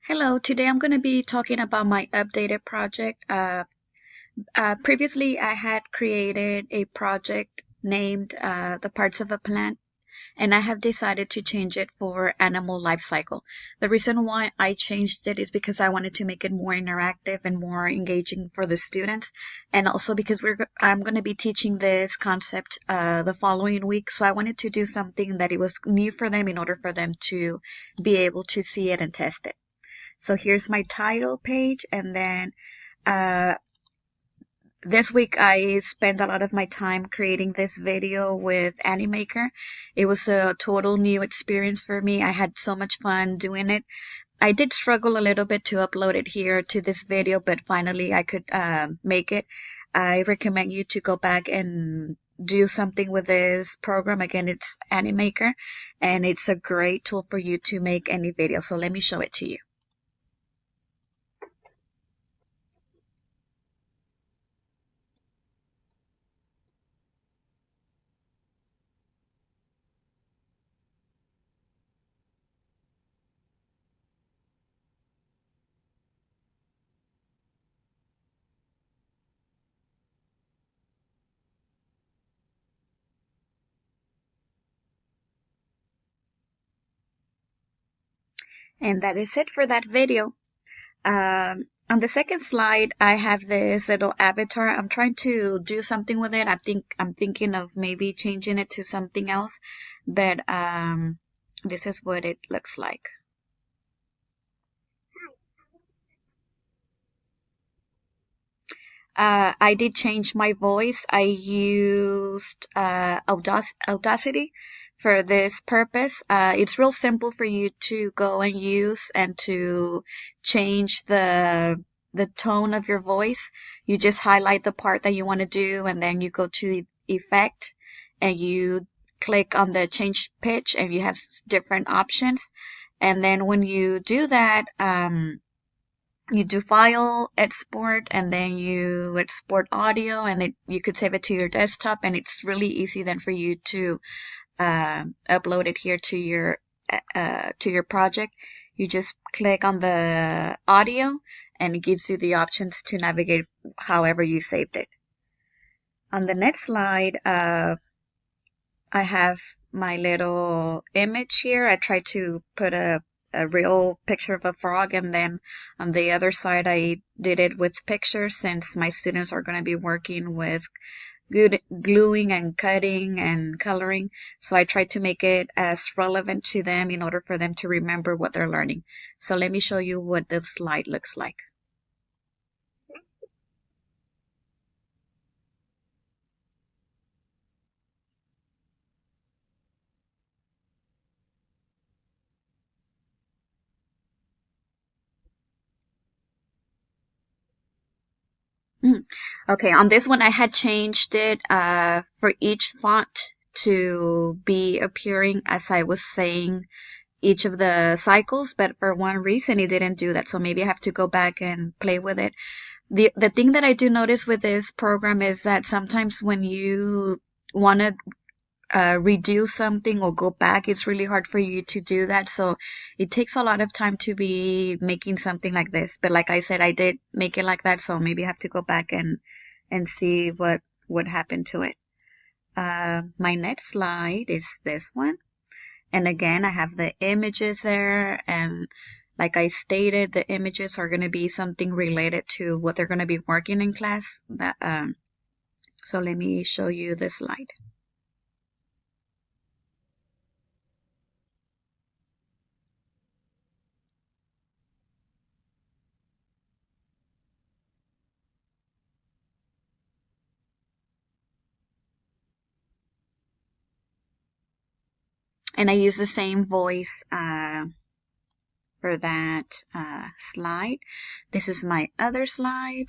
Hello, today I'm going to be talking about my updated project. Previously, I had created a project named The Parts of a Plant, and I have decided to change it for Animal Life Cycle. The reason why I changed it is because I wanted to make it more interactive and more engaging for the students, and also because I'm going to be teaching this concept the following week, so I wanted to do something that it was new for them in order for them to be able to see it and test it. So here's my title page, and then uh, this week I spent a lot of my time creating this video with Animaker. It was a total new experience for me. I had so much fun doing it. I did struggle a little bit to upload it here to this video, but finally I could make it. I recommend you to go back and do something with this program. Again, it's Animaker, and it's a great tool for you to make any video. So let me show it to you. And that is it for that video. On the second slide, I have this little avatar. I'm trying to do something with it. I'm thinking of maybe changing it to something else, but this is what it looks like. I did change my voice. I used Audacity for this purpose. It's real simple for you to go and use and to change the tone of your voice. You just highlight the part that you want to do, and then you go to Effect, and you click on the change pitch, and you have different options. And then when you do that, you do file export, and then you export audio, and you could save it to your desktop, and it's really easy then for you to upload it here to your project. You just click on the audio, and it gives you the options to navigate however you saved it. On the next slide, I have my little image here. I tried to put a real picture of a frog, and then on the other side I did it with pictures, since my students are going to be working with good gluing and cutting and coloring. So I tried to make it as relevant to them in order for them to remember what they're learning. So let me show you what this slide looks like. Okay, on this one I had changed it for each font to be appearing as I was saying each of the cycles, but for one reason it didn't do that. So maybe I have to go back and play with it. The thing that I do notice with this program is that sometimes when you want to redo something or go back, it's really hard for you to do that. So it takes a lot of time to be making something like this. But like I said, I did make it like that, so maybe I have to go back and see what happened to it. My next slide is this one. And again, I have the images there, and like I stated, the images are going to be something related to what they're going to be working in class. So let me show you the slide. And I use the same voice for that slide. This is my other slide.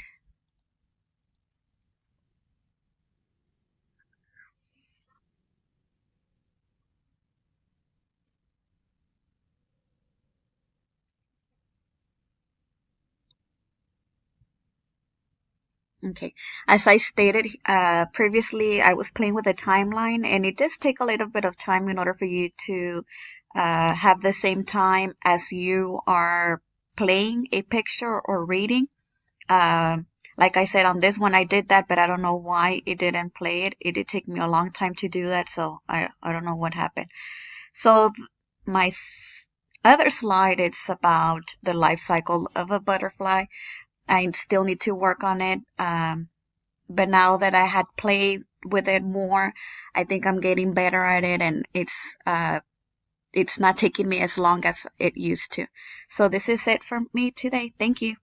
Okay, as I stated previously, I was playing with a timeline, and it does take a little bit of time in order for you to have the same time as you are playing a picture or reading. Like I said, on this one I did that, but I don't know why it didn't play it. It did take me a long time to do that, so I don't know what happened. So my other slide is about the life cycle of a butterfly. I still need to work on it. But now that I had played with it more, I think I'm getting better at it, and it's not taking me as long as it used to. So this is it for me today. Thank you.